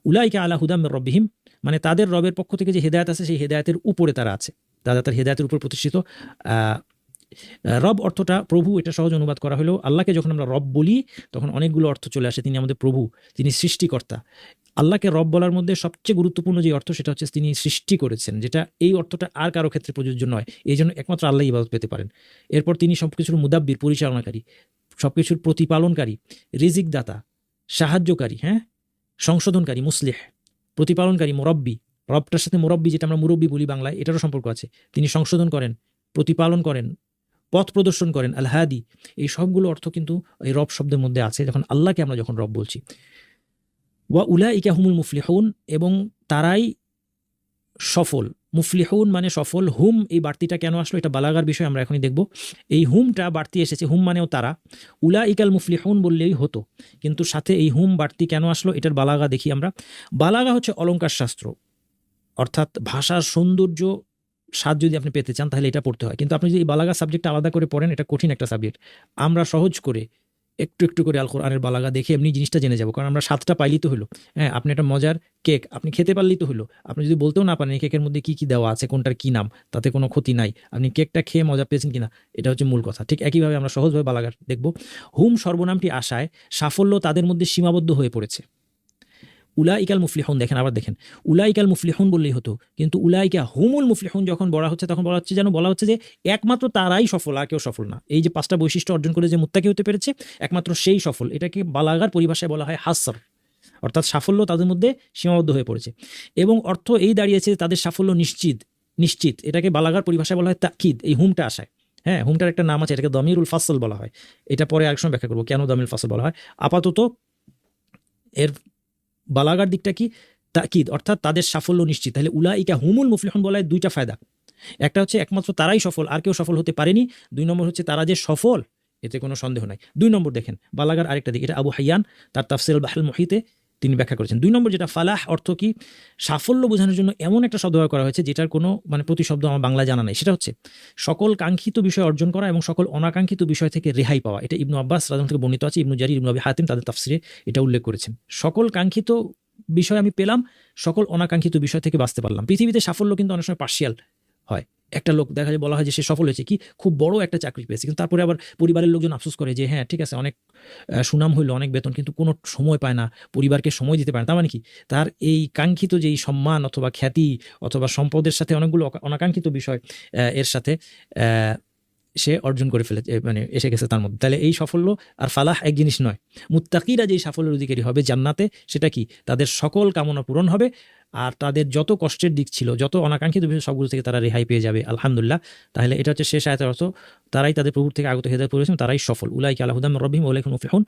উলাইকা আলা হুদাম মির রব্বিহিম, মানে তাদের রবের পক্ষ থেকে যে হেদায়েত আছে সেই হেদায়েতের উপরে তারা আছে, তারা তার হেদায়েতের উপর প্রতিষ্ঠিত। রব অর্থটা প্রভু, এটা সহজ অনুবাদ করা হলেও আল্লাহকে যখন আমরা রব বলি তখন অনেকগুলো অর্থ চলে আসে। তিনি আমাদের প্রভু, তিনি সৃষ্টিকর্তা। আল্লাহকে রব বলার মধ্যে সবচেয়ে গুরুত্বপূর্ণ যে অর্থ সেটা হচ্ছে তিনি সৃষ্টি করেছেন, যেটা এই অর্থটা আর কারো ক্ষেত্রে প্রযোজ্য নয়। এই জন্য একমাত্র আল্লাহ ইবাদত পেতে পারেন। এরপর তিনি সবকিছুর মুদাব্বির, পরিচালনাকারী, সবকিছুর প্রতিপালনকারী, রিজিক দাতা, সাহায্যকারী, হ্যাঁ, সংশোধনকারী, মুসলিহ, প্রতিপালনকারী, মুরব্বী। রবটার সাথে মুরব্বী, যেটা আমরা মুরব্বী বলি বাংলায়, এটারও সম্পর্ক আছে। তিনি সংশোধন করেন, প্রতিপালন করেন, পথ প্রদর্শন করেন, আল হাদি। এই সবগুলো অর্থ কিন্তু এই রব শব্দের মধ্যে আছে যখন আল্লাহকে আমরা যখন রব বলছি। ওয়া উলাইকা হুমুল মুফলিহুন, এবং তারাই সফল। মুফলিহুন মানে সফল। হুম এই বাড়তিটা কেন আসলো এটা বালাগার বিষয়, আমরা এখনই দেখব। এই হুমটা বাড়তি এসেছে, হুম মানেও তারা, উলাইকাল মুফলিহুন বললেই হতো, কিন্তু সাথে এই হুম বাড়তি কেন আসলো এটার বালাগা দেখি আমরা। বালাগা হচ্ছে অলঙ্কার শাস্ত্র, অর্থাৎ ভাষার সৌন্দর্য স্বাদ যদি আপনি পেতে চান তাহলে এটা পড়তে হয়। কিন্তু আপনি যদি এই বালাগা সাবজেক্টটা আলাদা করে পড়েন, এটা কঠিন একটা সাবজেক্ট। আমরা সহজ করে একটু একটু করে আল কোরআনের বালাগা দেখে এমনি জিনিসটা জেনে যাবো, কারণ আমরা স্বাদটা পাইলেই তো হলো। হ্যাঁ, আপনি একটা মজার কেক আপনি খেতে পারলেই তো হলো। আপনি যদি বলতেও না পারেন এই কেকের মধ্যে কী কী দেওয়া আছে, কোনটার কী নাম, তাতে কোনো ক্ষতি নাই। আপনি কেকটা খেয়ে মজা পেয়েছেন কিনা, এটা হচ্ছে মূল কথা। ঠিক একইভাবে আমরা সহজভাবে বালাগা দেখব। হুম সর্বনামটি আশায় সাফল্য তাদের মধ্যে সীমাবদ্ধ হয়ে পড়েছে। উলাইকাল মুফলিহুন, দেখেন আবার দেখেন, উলাইকাল মুফলিহুন বললেই হতো, কিন্তু উলাইকা হুমুল মুফলিহুন যখন বলা হচ্ছে তখন বলা হচ্ছে যেন বলা হচ্ছে যে একমাত্র তারাই সফল, আর কেউ সফল না। এই যে 5টা বৈশিষ্ট্য অর্জন করে যে মুত্তাকি হতে পেরেছে একমাত্র সেই সফল। এটাকে বালাগার পরিভাষায় বলা হয় হাসর, অর্থাৎ সাফল্য তাদের মধ্যে সীমাবদ্ধ হয়ে পড়েছে। এবং অর্থ এই দাঁড়িয়েছে তাদের সাফল্য নিশ্চিত। এটাকে বালাগার পরিভাষায় বলা হয় তাকিদ, এই হুমটা আসায়। হ্যাঁ, হুমটার একটা নাম আছে, এটাকে দমিরুল ফাসল বলা হয়। এটা পরে আরেক সময় ব্যাখ্যা করবো কেন দমিরুল ফাসল বলা হয়। আপাতত এর বালাগার দিকটা কি, তাকিদ, অর্থাৎ তাদের সাফল্য নিশ্চিত। তাহলে উলাইকা হুমুল মুফলিহুন বলায় দুইটা ফায়দা। একটা হচ্ছে একমাত্র তারাই সফল, আর কেউ সফল হতে পারেনি। 2 নম্বর হচ্ছে তারা যে সফল এতে কোনো সন্দেহ নাই। 2 নম্বর দেখেন বালাগার আরেকটা দিক, এটা আবু হাইয়ান তার তাফসির আল বাহরুল মুহিতে তিনি ব্যাখ্যা করেছেন। 2 নম্বর যেটা ফালাহ অর্থ কি, সাফল্য বোঝানোর জন্য এমন একটা শব্দ ব্যবহার করা হয়েছে যেটার কোনো মানে প্রতিশব্দ আমার বাংলায় জানা নেই। সেটা হচ্ছে সকল কাঙ্ক্ষিত বিষয় অর্জন করা এবং সকল অনাকাঙ্ক্ষিত বিষয় থেকে রেহাই পাওয়া। এটা ইবনু আব্বাস রাদিয়াল্লাহু থেকে বর্ণিত আছে, ইবনু জারির, ইবনু আবি হাতিম তাদের তাফসিরে এটা উল্লেখ করেছেন। সকল কাঙ্ক্ষিত বিষয় আমি পেলাম, সকল অনাকাঙ্ক্ষিত বিষয় থেকে বাঁচতে পারলাম। পৃথিবীতে সাফল্য কিন্তু অনেক সময় পার্শিয়াল হয়। একটা লোক দেখা যায়, বলা হয় যে সে সফল হয়েছে, কি খুব বড় একটা চাকরি পেয়েছে, কিন্তু তারপরে আবার পরিবারের লোকজন আফসোস করে যে হ্যাঁ ঠিক আছে অনেক সুনাম হইলো, অনেক বেতন, কিন্তু কোনো সময় পায় না, পরিবারকে সময় দিতে পারে না। তার মানে কি, তার এই কাঙ্ক্ষিত যেই সম্মান অথবা খ্যাতি অথবা সম্পদের সাথে অনেকগুলো অনাকাঙ্ক্ষিত বিষয় এর সাথে সে অর্জন করে ফেলে, মানে এসে গেছে তার মধ্যে। তাহলে এই সাফল্য আর ফালাহ এক জিনিস নয়। মুত্তাকিরা যেই সাফল্যের অধিকারী হবে জান্নাতে, সেটা কি, তাদের সকল কামনা পূরণ হবে, আর তাদের যত কষ্টের দিক ছিল, যত অনাকাঙ্ক্ষিত বিষয়, সবগুলো থেকে তারা রেহাই পেয়ে যাবে, আলহামদুলিল্লাহ। তাহলে এটা হচ্ছে শেষ আয়াতের অর্থ, তারাই তাদের প্রভুর থেকে আগত হেদায়েত পেয়েছেন, তারাই সফল। উলাইকা আলা হুদাম মির রাব্বিহিম ওয়া উলাইকা হুমুল মুফলিহুন।